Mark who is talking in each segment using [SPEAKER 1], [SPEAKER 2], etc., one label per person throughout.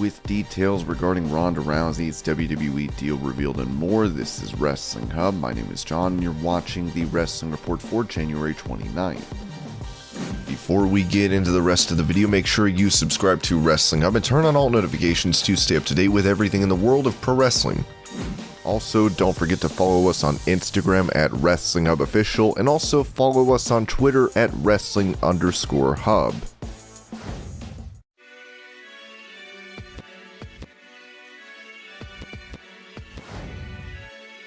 [SPEAKER 1] with details regarding Ronda Rousey's WWE deal revealed and more. This is Wrestling Hub. My name is John and you're watching the Wrestling Report for January 29th. Before we get into the rest of the video, make sure you subscribe to Wrestling Hub and turn on all notifications to stay up to date with everything in the world of pro wrestling. Also, don't forget to follow us on Instagram at Wrestling Hub Official and also follow us on Twitter at Wrestling_Hub.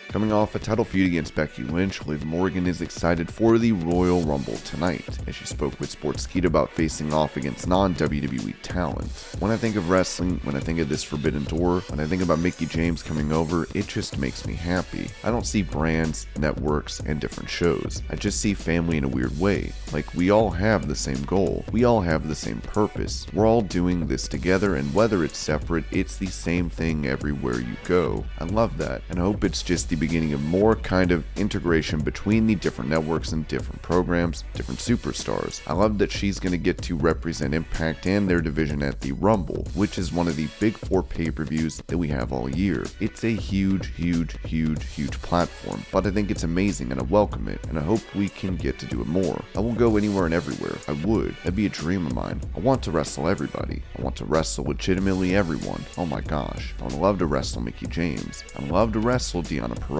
[SPEAKER 1] Coming off a title feud against Becky Lynch, Liv Morgan is excited for the Royal Rumble tonight, as she spoke with Sportskeeda about facing off against non-WWE talent. When I think of wrestling, when I think of this Forbidden Door, when I think about Mickie James coming over, it just makes me happy. I don't see brands, networks, and different shows. I just see family in a weird way. Like, we all have the same goal. We all have the same purpose. We're all doing this together, and whether it's separate, it's the same thing everywhere you go. I love that, and I hope it's just the beginning of more kind of integration between the different networks and different programs, different superstars. I love that she's going to get to represent Impact and their division at the Rumble, which is one of the big 4 pay-per-views that we have all year. It's a huge platform, but I think it's amazing and I welcome it, and I hope we can get to do it more. I will go anywhere and everywhere. I would. That'd be a dream of mine. I want to wrestle everybody. I want to wrestle legitimately everyone. Oh my gosh. I would love to wrestle Mickie James. I'd love to wrestle Deonna Purrazzo.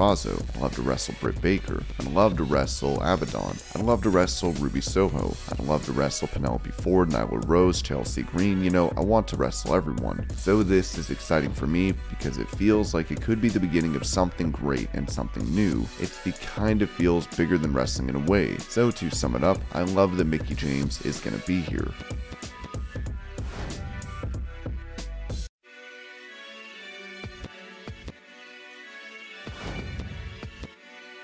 [SPEAKER 1] I'd love to wrestle Britt Baker. I'd love to wrestle Abaddon. I'd love to wrestle Ruby Soho. I'd love to wrestle Penelope Ford, Nyla Rose, Chelsea Green. You know, I want to wrestle everyone. So this is exciting for me because it feels like it could be the beginning of something great and something new. It's the kind of feels bigger than wrestling in a way. So to sum it up, I love that Mickie James is going to be here.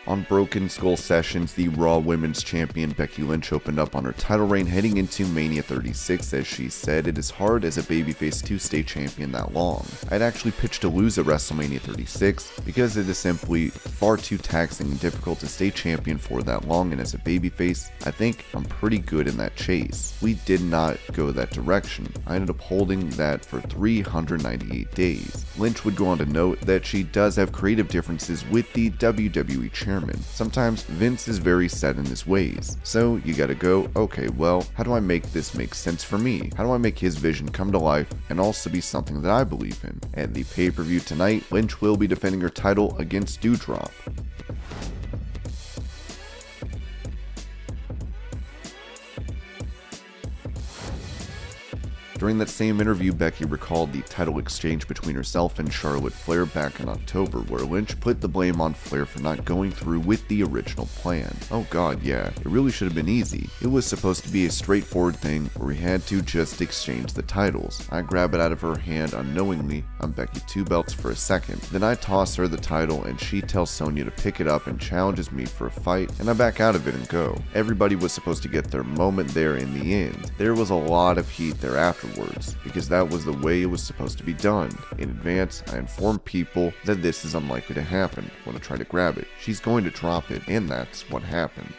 [SPEAKER 1] On Broken Skull Sessions, the Raw Women's Champion Becky Lynch opened up on her title reign heading into Mania 36, as she said, "It is hard as a babyface to stay champion that long. I'd actually pitched to lose at WrestleMania 36 because it is simply far too taxing and difficult to stay champion for that long, and as a babyface, I think I'm pretty good in that chase. We did not go that direction. I ended up holding that for 398 days. Lynch would go on to note that she does have creative differences with the WWE chairman. Sometimes Vince is very set in his ways. So you gotta go, okay, well, how do I make this make sense for me? How do I make his vision come to life and also be something that I believe in?" At the pay-per-view tonight, Lynch will be defending her title against Doudrop. During that same interview, Becky recalled the title exchange between herself and Charlotte Flair back in October, where Lynch put the blame on Flair for not going through with the original plan. Oh god, yeah, it really should have been easy. It was supposed to be a straightforward thing where we had to just exchange the titles. I grab it out of her hand unknowingly, I'm Becky 2 belts for a second, then I toss her the title and she tells Sonya to pick it up and challenges me for a fight, and I back out of it and go. Everybody was supposed to get their moment there in the end. There was a lot of heat there afterwards, because that was the way it was supposed to be done. In advance, I informed people that this is unlikely to happen. When I try to grab it, she's going to drop it, and that's what happened.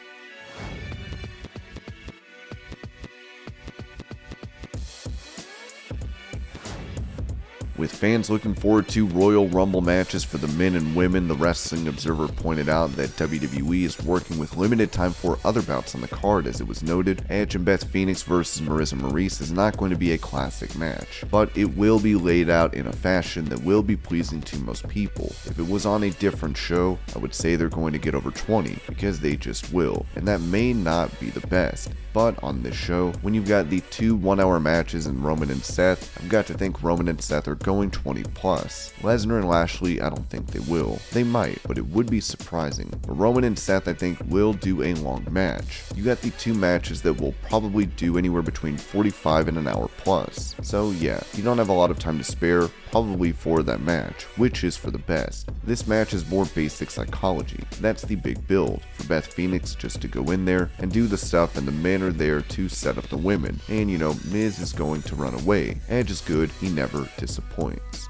[SPEAKER 1] With fans looking forward to Royal Rumble matches for the men and women, the Wrestling Observer pointed out that WWE is working with limited time for other bouts on the card. As it was noted, Edge and Beth Phoenix versus Marissa Maurice is not going to be a classic match, but it will be laid out in a fashion that will be pleasing to most people. If it was on a different show, I would say they're going to get over 20, because they just will, and that may not be the best. But on this show, when you've got the 2 one-hour matches in Roman and Seth, I've got to think Roman and Seth are going 20 plus. Lesnar and Lashley, I don't think they will. They might, but it would be surprising. But Roman and Seth, I think, will do a long match. You got the 2 matches that will probably do anywhere between 45 and an hour plus. So yeah, you don't have a lot of time to spare, probably for that match, which is for the best. This match is more basic psychology. That's the big build. For Beth Phoenix just to go in there and do the stuff, and the men are there to set up the women. And you know, Miz is going to run away. Edge is good, he never disappoints.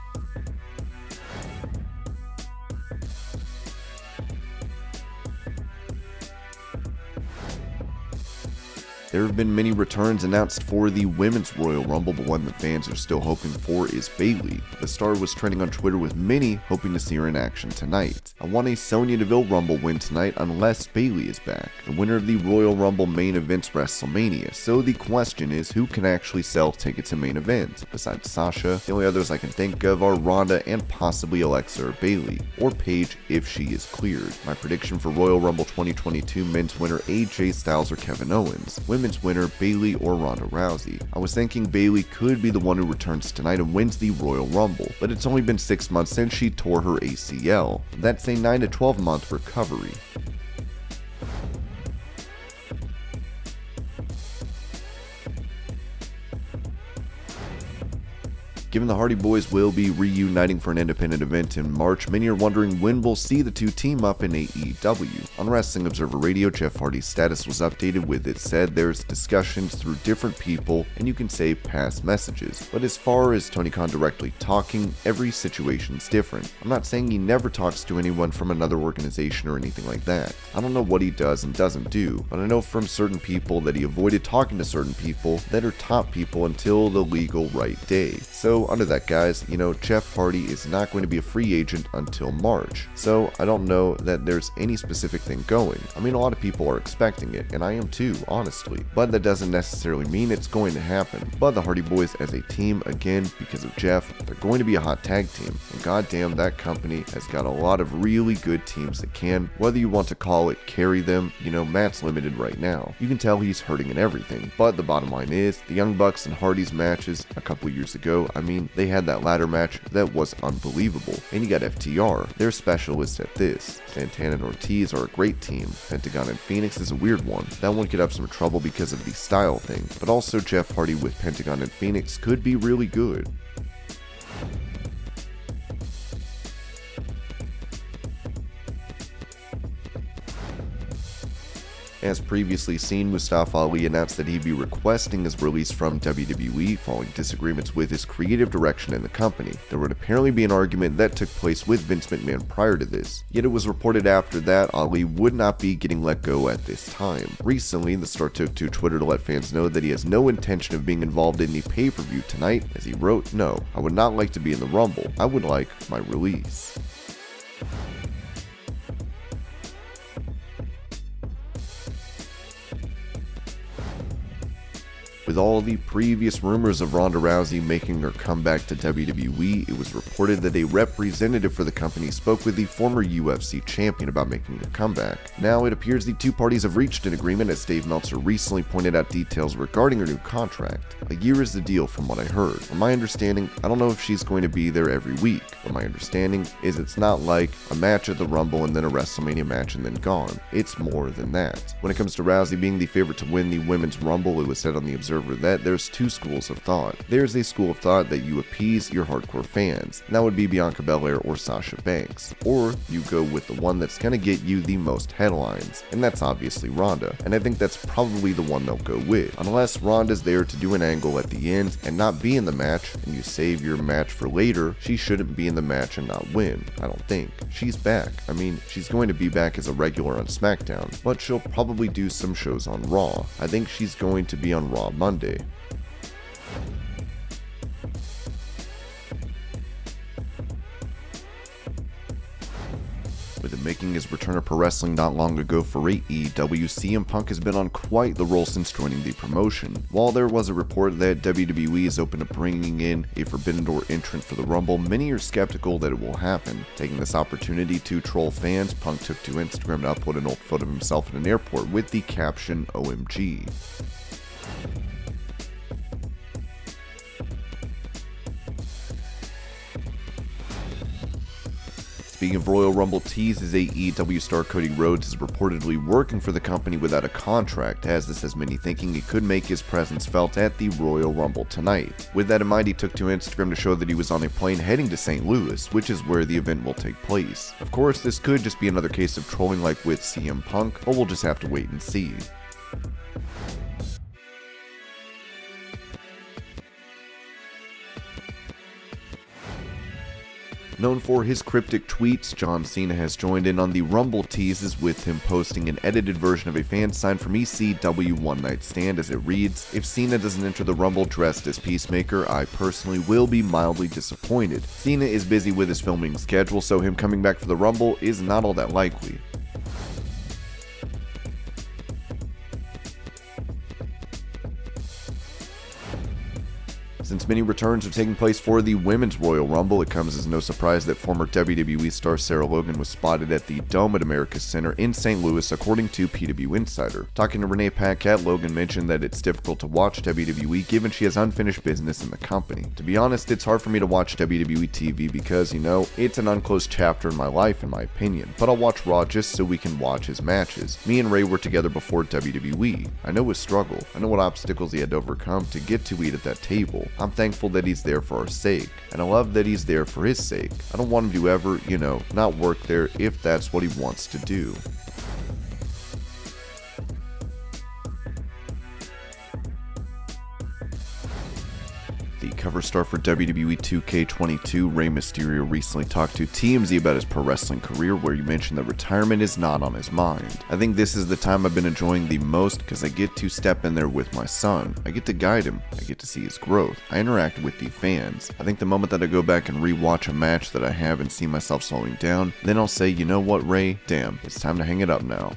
[SPEAKER 1] There have been many returns announced for the Women's Royal Rumble, but one that fans are still hoping for is Bayley. The star was trending on Twitter with many hoping to see her in action tonight. I want a Sonya Deville Rumble win tonight unless Bayley is back. The winner of the Royal Rumble main event's WrestleMania, so the question is who can actually sell tickets to main event? Besides Sasha, the only others I can think of are Ronda and possibly Alexa or Bayley, or Paige if she is cleared. My prediction for Royal Rumble 2022 men's winner AJ Styles or Kevin Owens, women's winner Bayley or Ronda Rousey. I was thinking Bayley could be the one who returns tonight and wins the Royal Rumble, but it's only been 6 months since she tore her ACL. That's a 9 to 12 month recovery. Given the Hardy Boys will be reuniting for an independent event in March, many are wondering when we'll see the two team up in AEW. On Wrestling Observer Radio, Jeff Hardy's status was updated with it said there's discussions through different people and you can say past messages. But as far as Tony Khan directly talking, every situation's different. I'm not saying he never talks to anyone from another organization or anything like that. I don't know what he does and doesn't do, but I know from certain people that he avoided talking to certain people that are top people until the legal right day. So under that, guys, Jeff Hardy is not going to be a free agent until March. So I don't know that there's any specific thing going. I mean, a lot of people are expecting it, and I am too, honestly. But that doesn't necessarily mean it's going to happen. But the Hardy Boys as a team, again, because of Jeff, they're going to be a hot tag team. And goddamn, that company has got a lot of really good teams that can, whether you want to call it carry them, Matt's limited right now. You can tell he's hurting in everything. But the bottom line is, the Young Bucks and Hardy's matches a couple years ago, they had that ladder match that was unbelievable. And you got FTR, they're specialists at this. Santana and Ortiz are a great team. Pentagon and Phoenix is a weird one. That one could have some trouble because of the style thing. But also Jeff Hardy with Pentagon and Phoenix could be really good. As previously seen, Mustafa Ali announced that he'd be requesting his release from WWE following disagreements with his creative direction in the company. There would apparently be an argument that took place with Vince McMahon prior to this, yet it was reported after that Ali would not be getting let go at this time. Recently, the star took to Twitter to let fans know that he has no intention of being involved in the pay-per-view tonight, as he wrote, "No, I would not like to be in the Rumble. I would like my release." With all the previous rumors of Ronda Rousey making her comeback to WWE, it was reported that a representative for the company spoke with the former UFC champion about making a comeback. Now it appears the two parties have reached an agreement, as Dave Meltzer recently pointed out details regarding her new contract. A year is the deal from what I heard. From my understanding, I don't know if she's going to be there every week, but my understanding is it's not like a match at the Rumble and then a WrestleMania match and then gone. It's more than that. When it comes to Rousey being the favorite to win the Women's Rumble, it was said on the Observer that there's two schools of thought. There's a school of thought that you appease your hardcore fans, and that would be Bianca Belair or Sasha Banks, or you go with the one that's gonna get you the most headlines, and that's obviously Ronda, and I think that's probably the one they'll go with. Unless Ronda's there to do an angle at the end and not be in the match, and you save your match for later, she shouldn't be in the match and not win, I don't think. She's back. She's going to be back as a regular on SmackDown, but she'll probably do some shows on Raw. I think she's going to be on Raw Monday. With him making his return to pro wrestling not long ago for AEW, CM Punk has been on quite the roll since joining the promotion. While there was a report that WWE is open to bringing in a Forbidden Door entrant for the Rumble, many are skeptical that it will happen. Taking this opportunity to troll fans, Punk took to Instagram to upload an old photo of himself in an airport with the caption OMG. Speaking of Royal Rumble teases, AEW star Cody Rhodes is reportedly working for the company without a contract, as this has many thinking he could make his presence felt at the Royal Rumble tonight. With that in mind, he took to Instagram to show that he was on a plane heading to St. Louis, which is where the event will take place. Of course, this could just be another case of trolling like with CM Punk, but we'll just have to wait and see. Known for his cryptic tweets, John Cena has joined in on the Rumble teases, with him posting an edited version of a fan sign from ECW One Night Stand as it reads, "If Cena doesn't enter the Rumble dressed as Peacemaker, I personally will be mildly disappointed. Cena is busy with his filming schedule, so him coming back for the Rumble is not all that likely." Since many returns are taking place for the Women's Royal Rumble, it comes as no surprise that former WWE star Sarah Logan was spotted at the Dome at America's Center in St. Louis, according to PW Insider. Talking to Renee Paquette, Logan mentioned that it's difficult to watch WWE given she has unfinished business in the company. "To be honest, it's hard for me to watch WWE TV because, it's an unclosed chapter in my life in my opinion, but I'll watch Raw just so we can watch his matches. Me and Rey were together before WWE. I know his struggle. I know what obstacles he had to overcome to get to eat at that table. I'm thankful that he's there for our sake, and I love that he's there for his sake. I don't want him to ever, not work there if that's what he wants to do." The cover star for WWE 2K22, Rey Mysterio, recently talked to TMZ about his pro wrestling career, where he mentioned that retirement is not on his mind. "I think this is the time I've been enjoying the most because I get to step in there with my son. I get to guide him. I get to see his growth. I interact with the fans. I think the moment that I go back and rewatch a match that I have and see myself slowing down, then I'll say, you know what, Rey? Damn, it's time to hang it up now."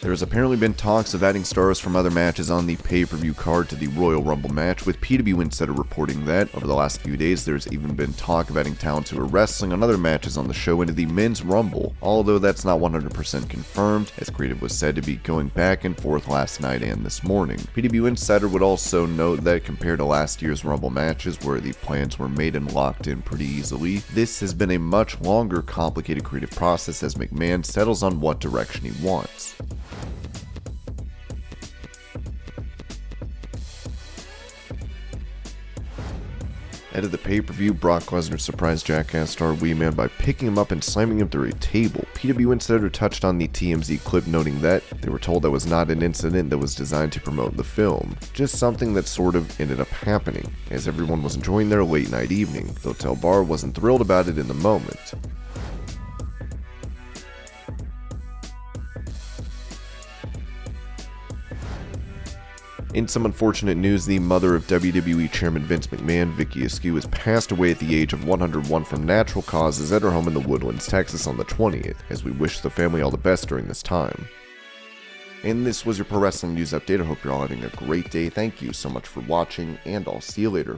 [SPEAKER 1] There has apparently been talks of adding stars from other matches on the pay-per-view card to the Royal Rumble match, with PW Insider reporting that over the last few days there's even been talk of adding talent who are wrestling on other matches on the show into the Men's Rumble, although that's not 100% confirmed, as creative was said to be going back and forth last night and this morning. PW Insider would also note that compared to last year's Rumble matches, where the plans were made and locked in pretty easily, this has been a much longer, complicated creative process as McMahon settles on what direction he wants. Ahead of the pay-per-view, Brock Lesnar surprised Jackass star Wee Man by picking him up and slamming him through a table. PW Insider touched on the TMZ clip, noting that they were told that was not an incident that was designed to promote the film, just something that sort of ended up happening, as everyone was enjoying their late night evening. The hotel bar wasn't thrilled about it in the moment. In some unfortunate news, the mother of WWE Chairman Vince McMahon, Vicky Askew, has passed away at the age of 101 from natural causes at her home in the Woodlands, Texas on the 20th, as we wish the family all the best during this time. And this was your Pro Wrestling News Update. I hope you're all having a great day. Thank you so much for watching, and I'll see you later.